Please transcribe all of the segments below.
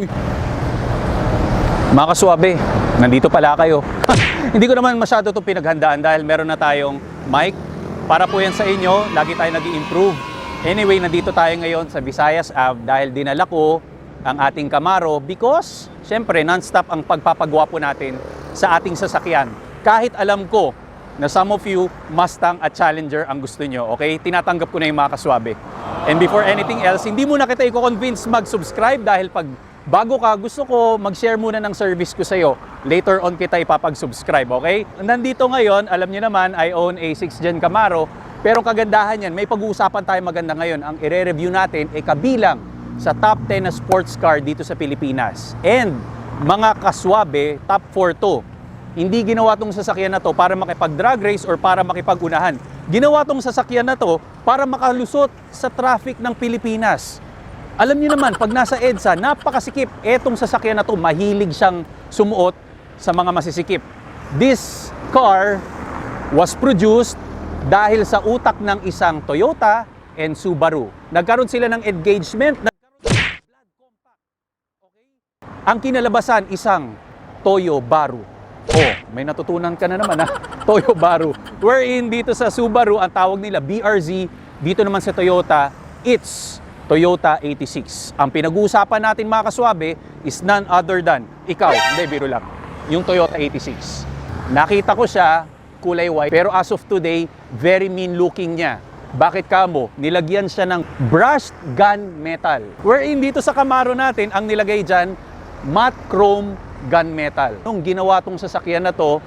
Uy. Mga kaswabe, nandito pala kayo. Hindi ko naman masyado itong pinaghandaan dahil meron na tayong mic. Para po yan sa inyo, lagi tayo nag-i-improve. Anyway, nandito tayo ngayon sa Visayas Ave dahil dinala ko ang ating Camaro because, syempre, non-stop ang pagpapagwapo natin sa ating sasakyan. Kahit alam ko na some of you, Mustang at Challenger ang gusto nyo, okay? Tinatanggap ko na yung mga kaswabe. And before anything else, hindi muna kita i-convince mag-subscribe dahil pag bago ka, gusto ko mag-share muna ng service ko sa'yo. Later on kita ipapag-subscribe, okay? Nandito ngayon, alam niyo naman, I own a 6th Gen Camaro. Pero kagandahan yan, may pag-uusapan tayo maganda ngayon. Ang i-review natin ay kabilang sa top 10 na sports car dito sa Pilipinas. And mga kaswabe, top 4 to. Hindi ginawa tong sasakyan na to para makipag-drag race or para makipag-unahan. Ginawa tong sasakyan na to para makalusot sa traffic ng Pilipinas. Alam niyo naman, pag nasa EDSA, napakasikip. Etong sasakyan na to, mahilig siyang sumuot sa mga masisikip. This car was produced dahil sa utak ng isang Toyota and Subaru. Nagkaroon sila ng engagement, nagkaroon sila ng blood compact. Okay? Ang kinalabasan, isang Toyo Baru. Oh, may natutunan ka na naman ha? Toyo Baru. Wherein dito sa Subaru, ang tawag nila BRZ, dito naman sa Toyota, it's Toyota 86. Ang pinag-uusapan natin mga kaswabe is none other than, ikaw, hindi, biro lang, yung Toyota 86. Nakita ko siya, kulay white, pero as of today, very mean looking niya. Bakit kamo? Nilagyan siya ng brushed gunmetal. Wherein dito sa Camaro natin, ang nilagay dyan, matte chrome gunmetal. Nung ginawa tong sasakyan na to,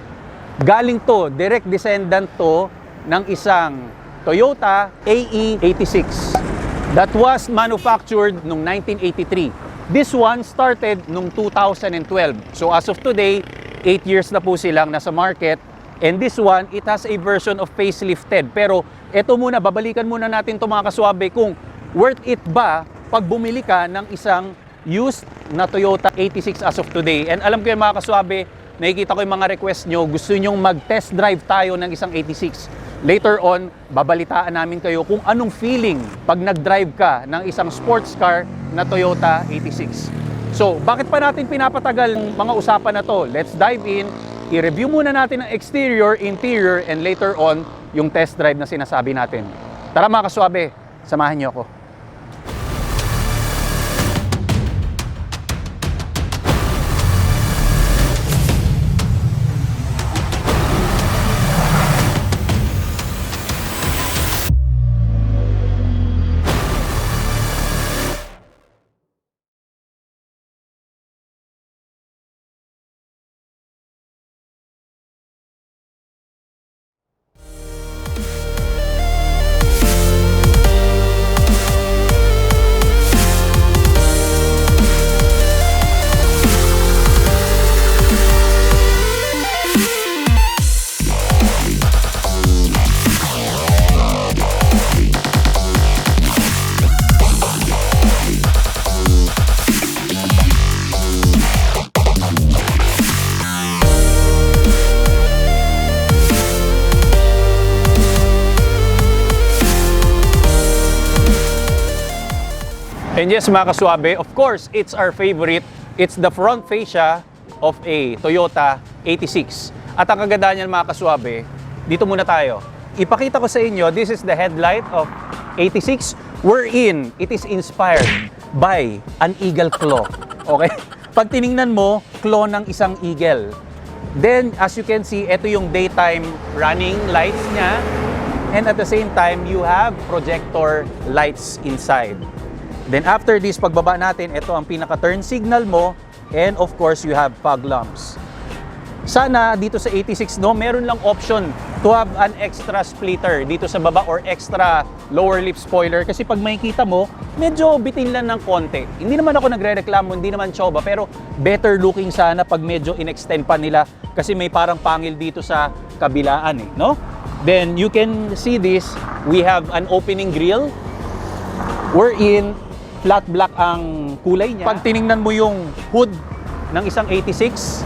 galing to, direct descendant to ng isang Toyota AE86 that was manufactured noong 1983. This one started noong 2012. So as of today, 8 years na po silang nasa market. And this one, it has a version of facelifted. Pero eto muna, babalikan muna natin ito mga kaswabe kung worth it ba pag bumili ka ng isang used na Toyota 86 as of today. And alam ko yung mga kaswabe, nakikita ko yung mga request nyo, gusto nyong mag-test drive tayo ng isang 86. Later on, babalitaan namin kayo kung anong feeling pag nag-drive ka ng isang sports car na Toyota 86. So, bakit pa natin pinapatagal ng mga usapan na to? Let's dive in. I-review muna natin ang exterior, interior, and later on, yung test drive na sinasabi natin. Tara mga kaswabe, samahan niyo ako. And yes mga kaswabe, of course, it's our favorite. It's the front fascia of a Toyota 86. At ang kagandahan niyan mga kaswabe, dito muna tayo. Ipakita ko sa inyo, this is the headlight of 86, wherein it is inspired by an eagle claw. Okay? Pag tiningnan mo, claw ng isang eagle. Then, as you can see, ito yung daytime running lights niya. And at the same time, you have projector lights inside. Then after this, pagbaba natin, ito ang pinaka-turn signal mo. And of course, you have fog lamps. Sana dito sa 86, no, meron lang option to have an extra splitter dito sa baba or extra lower lip spoiler. Kasi pag makikita mo, medyo bitin lang ng konti. Hindi naman ako nagre-reklamo, hindi naman choba, pero better looking sana pag medyo in-extend pa nila. Kasi may parang pangil dito sa kabilaan eh, no? Then you can see this, we have an opening grille wherein flat black ang kulay niya. Pag tiningnan mo yung hood ng isang 86,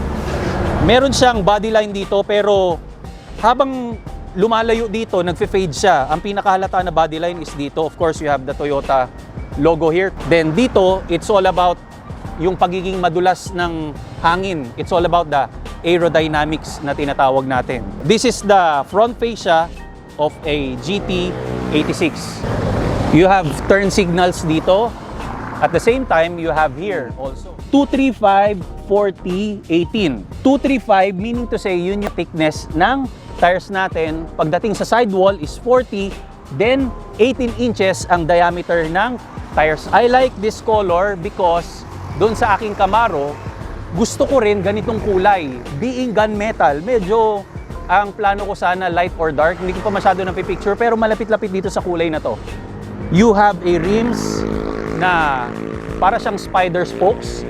meron siyang body line dito pero habang lumalayo dito, nagfe-fade siya. Ang pinakahalata na body line is dito. Of course, you have the Toyota logo here. Then dito, it's all about yung pagiging madulas ng hangin. It's all about the aerodynamics na tinatawag natin. This is the front fascia of a GT86. You have turn signals dito. At the same time, you have here also 235, 40, 18. 235 meaning to say yun yung thickness ng tires natin. Pagdating sa sidewall is 40, then 18 inches ang diameter ng tires. I like this color because doon sa aking Camaro, gusto ko rin ganitong kulay. Being gunmetal, medyo ang plano ko sana light or dark. Hindi ko pa masyado napipicture pero malapit-lapit dito sa kulay na to. You have a rims na para siyang spider spokes.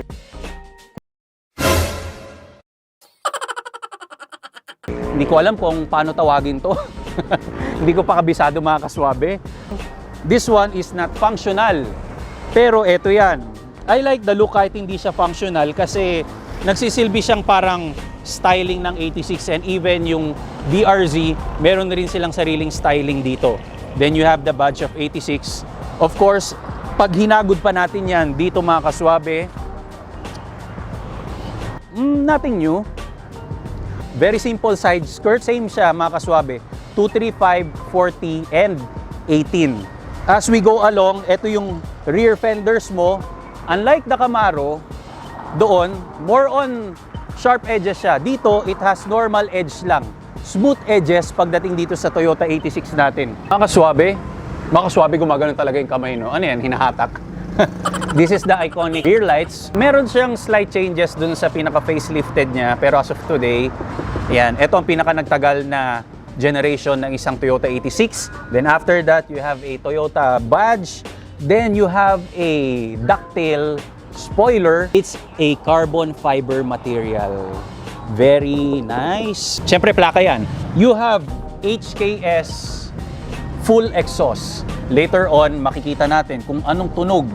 Hindi ko alam kung paano tawagin to. Hindi ko pa kabisado mga kaswabe. This one is not functional. Pero eto yan. I like the look kahit hindi siya functional kasi nagsisilbi siyang parang styling ng 86 and even yung DRZ, meron na rin silang sariling styling dito. Then you have the badge of 86. Of course, pag hinagod pa natin yan dito mga kaswabe, nothing new. Very simple side skirt. Same siya mga kaswabe. 235, 40, and 18. As we go along, ito yung rear fenders mo. Unlike the Camaro, doon, more on sharp edges siya. Dito, it has normal edge lang. Smooth edges pagdating dito sa Toyota 86 natin. Mga kaswabe, gumagano talaga yung kamay, no? Ano yan? Hinahatak. This is the iconic rear lights. Meron siyang slight changes dun sa pinaka-facelifted niya. Pero as of today, yan. Ito ang pinaka-nagtagal na generation ng isang Toyota 86. Then after that, you have a Toyota badge. Then you have a ducktail spoiler. It's a carbon fiber material. Very nice. Siyempre, plaka yan. You have HKS full exhaust. Later on, makikita natin kung anong tunog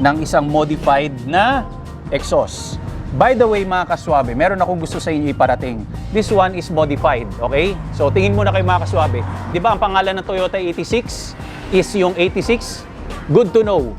ng isang modified na exhaust. By the way, mga kaswabe, meron akong gusto sa inyo iparating. This one is modified, okay? So, tingin muna kayo mga kaswabe. Di ba ang pangalan ng Toyota 86 is yung 86? Good to know.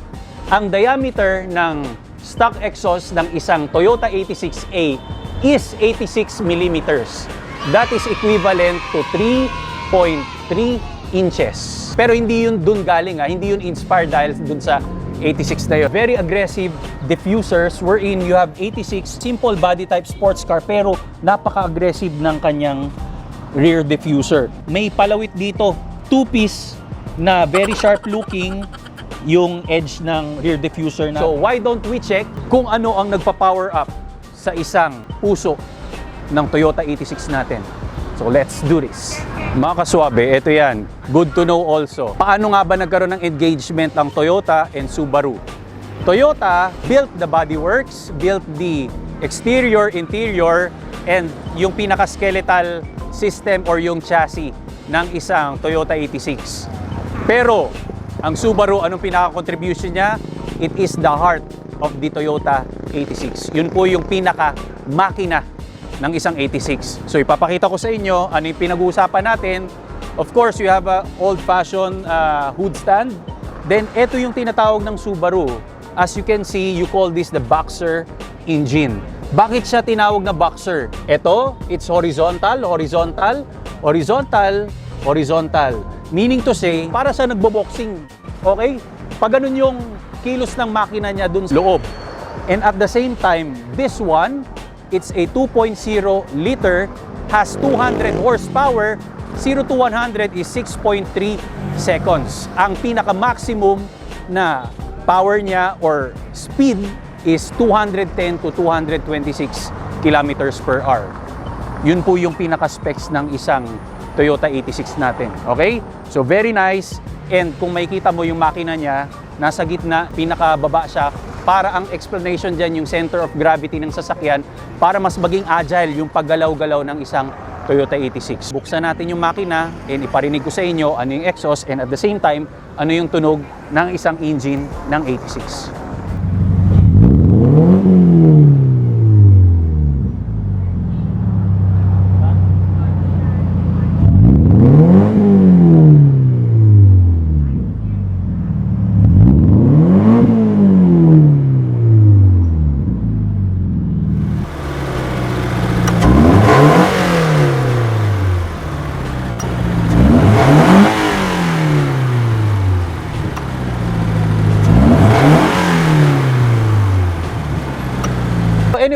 Ang diameter ng stock exhaust ng isang Toyota 86A is 86 millimeters. That is equivalent to 3.3 inches. Pero hindi yun dun galing, hindi yun inspired dahil dun sa 86 na yun. Very aggressive diffusers wherein you have 86 simple body type sports car pero napaka-aggressive ng kanyang rear diffuser. May palawit dito, two-piece na very sharp looking yung edge ng rear diffuser na. So why don't we check kung ano ang nagpa-power up sa isang puso ng Toyota 86 natin. So let's do this. Mga kaswabe, ito yan. Good to know also. Paano nga ba nagkaroon ng engagement ang Toyota and Subaru? Toyota built the bodyworks, built the exterior, interior, and yung pinaka-skeletal system or yung chassis ng isang Toyota 86. Pero, ang Subaru, anong pinaka-contribution niya? It is the heart of the Toyota 86. Yun po yung pinaka-makina ng isang 86. So ipapakita ko sa inyo ano yung pinag-uusapan natin. Of course, you have a old-fashioned hood stand. Then ito yung tinatawag ng Subaru. As you can see, you call this the Boxer engine. Bakit siya tinawag na Boxer? Ito, it's horizontal, horizontal, horizontal, horizontal. Meaning to say, para sa nagbo-boxing. Okay? Pag ganun yung kilos ng makina niya dun sa loob. And at the same time, this one, it's a 2.0 liter, has 200 horsepower, 0 to 100 is 6.3 seconds. Ang pinaka-maximum na power niya or speed is 210 to 226 kilometers per hour. Yun po yung pinaka-specs ng isang Toyota 86 natin. Okay? So very nice. And kung makikita mo yung makina niya, nasa gitna, pinakababa siya, para ang explanation dyan yung center of gravity ng sasakyan para mas maging agile yung paggalaw-galaw ng isang Toyota 86. Buksan natin yung makina and iparinig ko sa inyo ano yung exhaust and at the same time, ano yung tunog ng isang engine ng 86.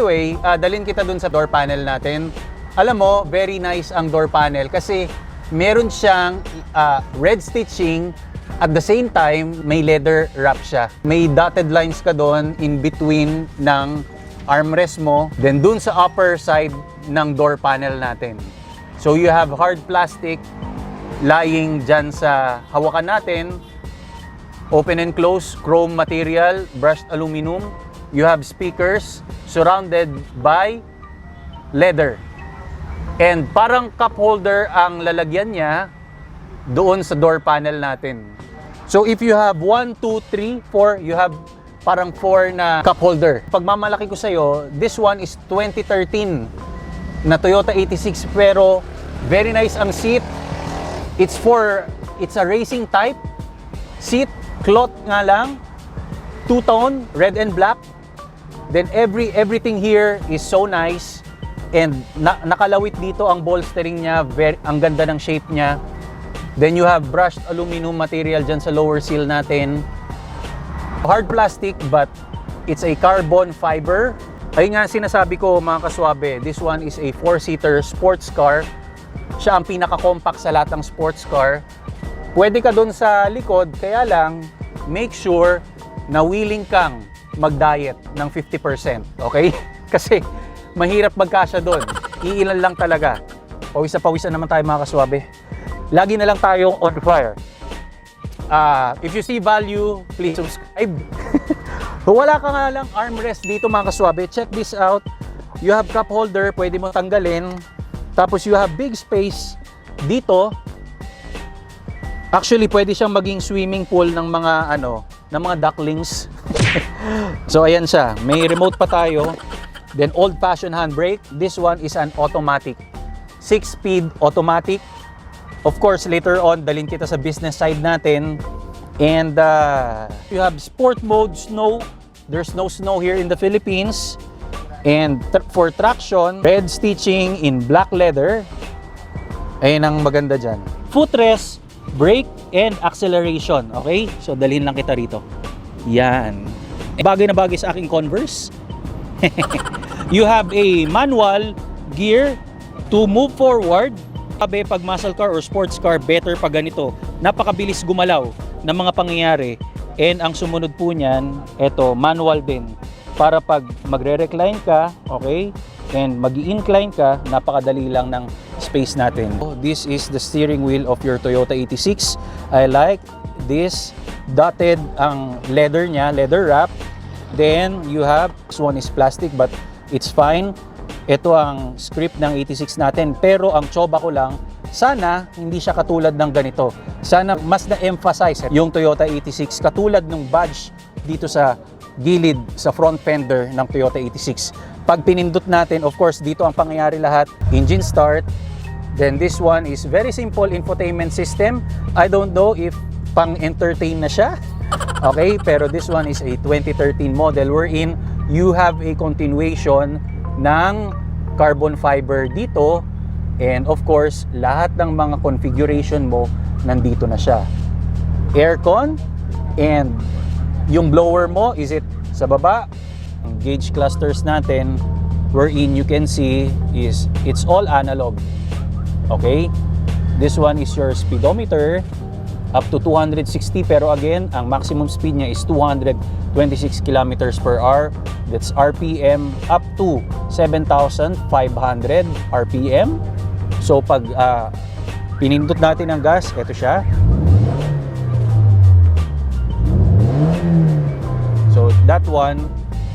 Anyway, dalhin kita dun sa door panel natin. Alam mo, very nice ang door panel kasi meron siyang red stitching. At the same time, may leather wrap siya. May dotted lines ka doon in between ng armrest mo. Then dun sa upper side ng door panel natin. So you have hard plastic lying dyan sa hawakan natin. Open and close, chrome material, brushed aluminum. You have speakers surrounded by leather. And parang cup holder ang lalagyan niya doon sa door panel natin. So if you have 1, 2, 3, 4, you have parang 4 na cup holder. Pagmamalaki ko sa'yo, this one is 2013 na Toyota 86 pero very nice ang seat. It's a racing type seat, cloth nga lang, two-tone, red and black. Then everything here is so nice and nakalawit dito ang bolstering niya, ang ganda ng shape niya. Then you have brushed aluminum material dyan sa lower seal natin. Hard plastic but it's a carbon fiber. Ayun nga sinasabi ko mga kaswabe, this one is a 4-seater sports car. Siya ang pinaka-compact sa lahat ng sports car. Pwede ka dun sa likod, kaya lang make sure na willing kang mag-diet ng 50%. Okay? Kasi mahirap magkasya dun. Iilan lang talaga. Pawis-pawisan naman tayo mga kaswabe. Lagi na lang tayo on fire. If you see value, please subscribe. Wala ka nga lang armrest dito mga kaswabe. Check this out. You have cup holder, pwede mo tanggalin. Tapos you have big space dito. Actually, pwede siyang maging swimming pool ng mga ng mga ducklings. So ayan siya. May remote pa tayo. Then old-fashioned handbrake. This one is an automatic. 6-speed automatic. Of course, later on, dalhin kita sa business side natin. And you have sport mode, snow. There's no snow here in the Philippines. And for traction, red stitching in black leather. Ayun ang maganda dyan. Footrest, brake, and acceleration. Okay? So, dalhin lang kita rito. Yan. Bagay na bagay sa aking Converse. You have a manual gear to move forward. Sabi, pag muscle car or sports car, better pag ganito. Napakabilis gumalaw ng mga pangyayari. And ang sumunod po niyan, eto, manual din. Para pag magre-recline ka, okay, and mag-i-incline ka, napakadali lang ng space natin. This is the steering wheel of your Toyota 86. I like this dotted ang leather niya, leather wrap. Then you have, this one is plastic but it's fine. Ito ang script ng 86 natin, pero ang tsoba ko lang, sana hindi siya katulad ng ganito. Sana mas na-emphasize yung Toyota 86 katulad ng badge dito sa gilid sa front fender ng Toyota 86. Pag pinindot natin, of course, dito ang pangyayari lahat. Engine start. Then this one is very simple infotainment system. I don't know if pang-entertain na siya. Okay, pero this one is a 2013 model wherein you have a continuation ng carbon fiber dito, and of course lahat ng mga configuration mo nandito na siya. Aircon, and yung blower mo, is it sa baba? Ang gauge clusters natin wherein you can see is it's all analog. Okay, this one is your speedometer up to 260, pero again ang maximum speed niya is 226 kilometers per hour. That's RPM up to 7,500 RPM. So pag pinindot natin ang gas, ito siya. So that one,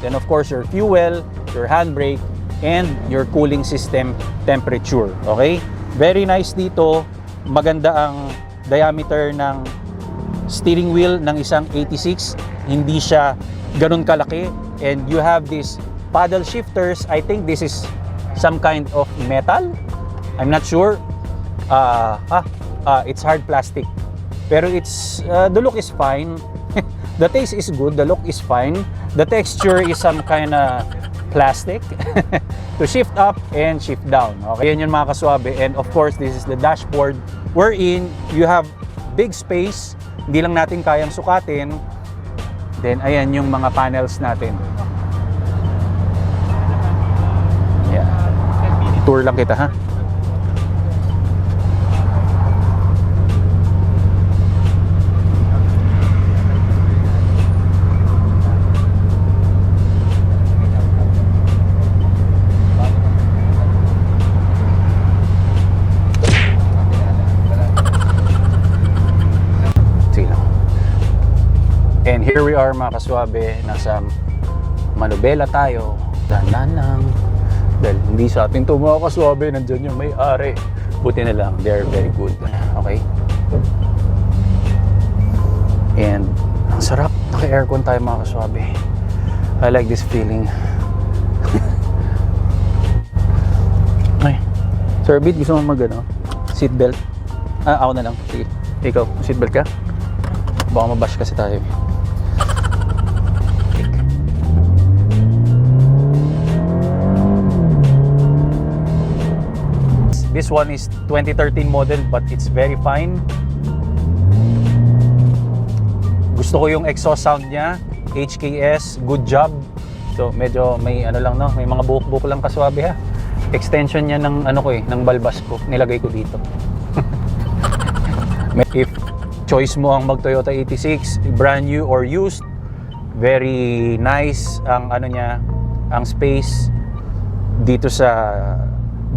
then of course your fuel, your handbrake, and your cooling system temperature. Okay? Very nice dito. Maganda ang diameter ng steering wheel ng isang 86. Hindi siya ganun kalaki. And you have these paddle shifters. I think this is some kind of metal. I'm not sure. It's hard plastic. Pero it's the look is fine. The taste is good. The look is fine. The texture is some kind of plastic to shift up and shift down. Okay, yan yung mga kaswabe. And of course, this is the dashboard wherein you have big space. Hindi lang natin kayang sukatin. Then, ayan yung mga panels natin. Tour lang kita, ha? Sige lang. And here we are mga kaswabe, nasa Manobela tayo. Dananang. Dahil hindi sa atin ito mga kaswabe, nandyan yung may-ari. Buti na lang, they're very good. Okay? And ang sarap, naka-aircon tayo mga kaswabe. I like this feeling. Ay, Sir Bid, gusto mo seatbelt? Ako na lang. Sige, ikaw, seatbelt ka? Baka mabash kasi tayo. This one is 2013 model but it's very fine. Gusto ko yung exhaust sound niya, HKS, good job. So medyo may lang no, may mga buhok-buhok lang kaswabe ha. Extension niya ng ng balbas ko, nilagay ko dito. If choice mo ang mag Toyota 86, brand new or used, very nice ang niya, ang space dito sa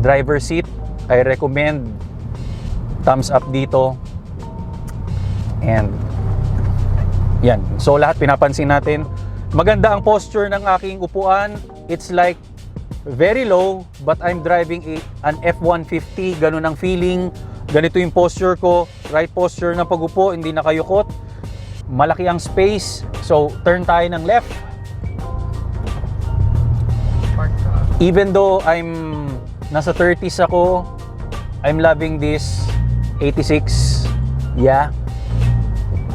driver seat. I recommend thumbs up dito. And yan. So lahat pinapansin natin. Maganda ang posture ng aking upuan. It's like very low but I'm driving an F-150. Ganun ang feeling. Ganito yung posture ko. Right posture ng pag-upo, hindi nakayukot. Malaki ang space. So turn tayo ng left. Even though I'm nasa 30s ako, I'm loving this 86. Yeah.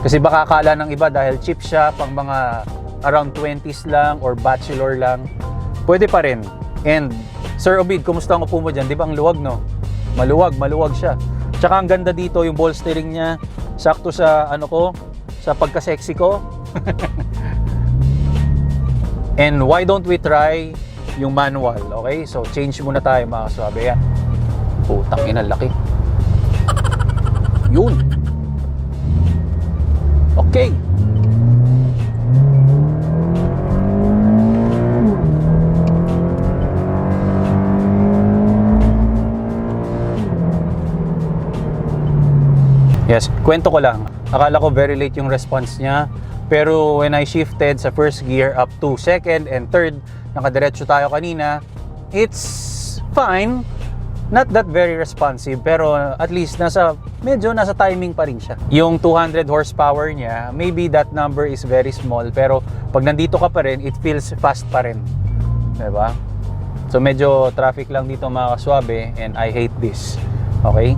Kasi baka akala ng iba dahil cheap siya, pang mga around 20s lang or bachelor lang, pwede pa rin. And Sir Obid, kumusta ang upo mo dyan? Di ba ang luwag, no? Maluwag siya. Tsaka ang ganda dito, yung bolstering niya, sakto sa sa pagka-sexy ko. And why don't we try yung manual, okay? So change muna tayo mga kaswabe. Yan. Putang ina, laki. Yun. Okay. Yes, kwento ko lang. Akala ko very late yung response niya. Pero when I shifted sa first gear up to second and third, nakadiretso tayo kanina, it's fine. Not that very responsive, pero at least medyo nasa timing pa rin siya. Yung 200 horsepower niya, maybe that number is very small, pero pag nandito ka pa rin, it feels fast pa rin. Diba? So medyo traffic lang dito mga kaswabe, and I hate this. Okay?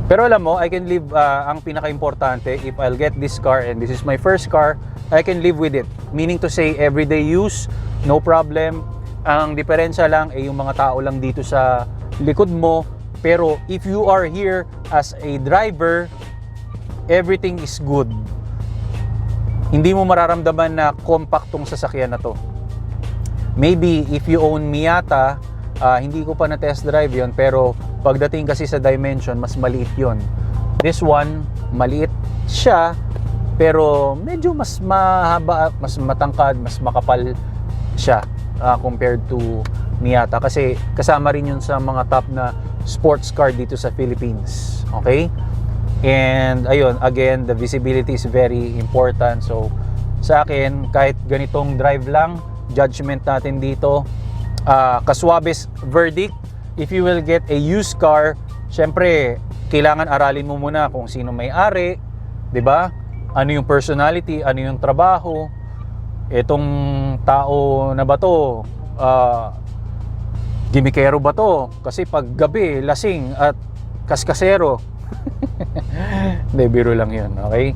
Pero alam mo, I can live, ang pinaka-importante, if I'll get this car, and this is my first car, I can live with it. Meaning to say, everyday use, no problem. Ang diferensya lang ay yung mga tao lang dito sa likod mo. Pero if you are here as a driver, everything is good. Hindi mo mararamdaman na compact tong sasakyan na to. Maybe if you own Miata, hindi ko pa na test drive yon, pero pagdating kasi sa dimension, mas maliit yon. This one, maliit siya, pero medyo mas mahaba, mas matangkad, mas makapal siya compared to Miata, kasi kasama rin yun sa mga top na sports car dito sa Philippines. Okay? And ayun, again, the visibility is very important. So sa akin, kahit ganitong drive lang, judgment natin dito, kaswabes verdict, if you will get a used car, syempre kailangan aralin mo muna kung sino may-ari, 'di ba? Ano yung personality, ano yung trabaho, etong tao na ba to, gimikero ba to? Kasi pag gabi, lasing at kaskasero. Hindi, biro lang yun, okay?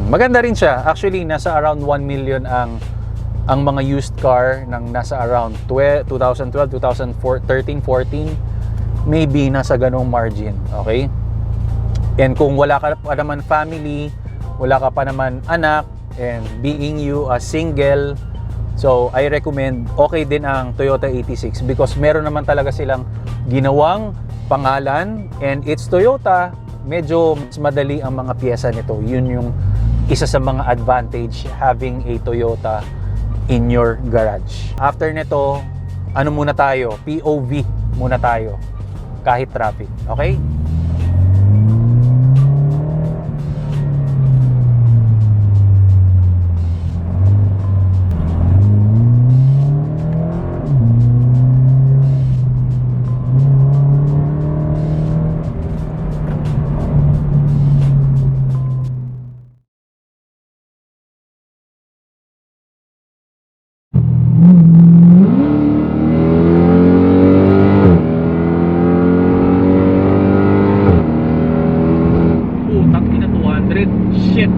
Maganda rin siya. Actually, nasa around 1 million ang mga used car ng nasa around 2012, 2013, 14, maybe nasa ganong margin, okay? And kung wala ka pa naman family, wala ka pa naman anak, and being you a single, So, I recommend okay din ang Toyota 86 because meron naman talaga silang ginawang pangalan and it's Toyota. Medyo mas madali ang mga piyesa nito. Yun yung isa sa mga advantage having a Toyota in your garage. After nito, ano muna tayo? POV muna tayo kahit traffic. Okay? Shit.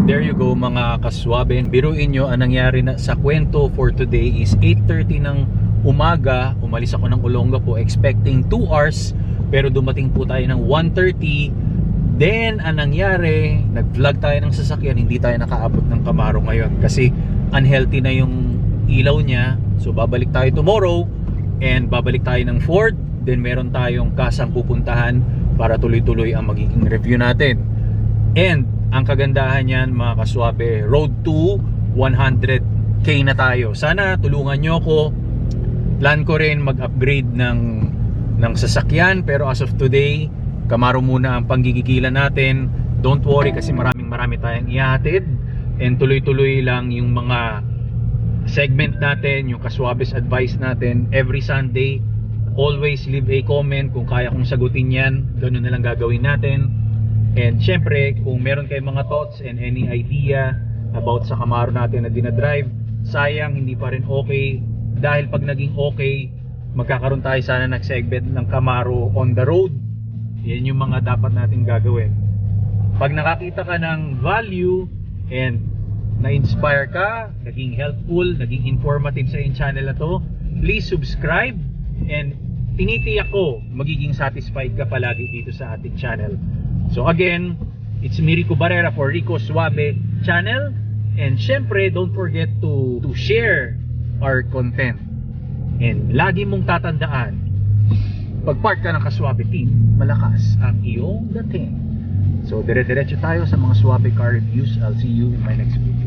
There you go mga kaswabe. Biruin nyo, ang nangyari na sa kwento for today is 8:30 ng umaga. Umalis ako ng Olongapo expecting 2 hours pero dumating po tayo ng 1:30. Then ang nangyari, nag-vlog tayo ng sasakyan, hindi tayo nakaabot ng Camaro ngayon kasi unhealthy na yung ilaw niya. So babalik tayo tomorrow. And babalik tayo ng Ford. Then meron tayong kasang pupuntahan para tuloy-tuloy ang magiging review natin. And ang kagandahan yan mga kaswabe, road to 100k na tayo. Sana tulungan nyo ako. Plan ko rin mag-upgrade ng sasakyan. Pero as of today, Camaro muna ang panggigigilan natin. Don't worry kasi marami tayong ihatid. And tuloy-tuloy lang yung mga segment natin, yung Kaswabes advice natin every Sunday. Always leave a comment kung kaya kong sagutin yan. Ganun na lang gagawin natin. And syempre kung meron kayong mga thoughts and any idea about sa Camaro natin na dinadrive, sayang hindi pa rin okay. Dahil pag naging okay, magkakaroon tayo sana ng segment ng Camaro on the road. Yan yung mga dapat natin gagawin. Pag nakakita ka ng value and na-inspire ka, naging helpful, naging informative sa yung channel na to, please subscribe and tinitiyak ko magiging satisfied ka palagi dito sa ating channel. So again, it's me Rico Barrera for Rico Suave channel, and syempre don't forget to share our content. And lagi mong tatandaan, pag part ka ng Kaswabe team, malakas ang iyong dating. So dire-diretso tayo sa mga Suave car reviews. I'll see you in my next video.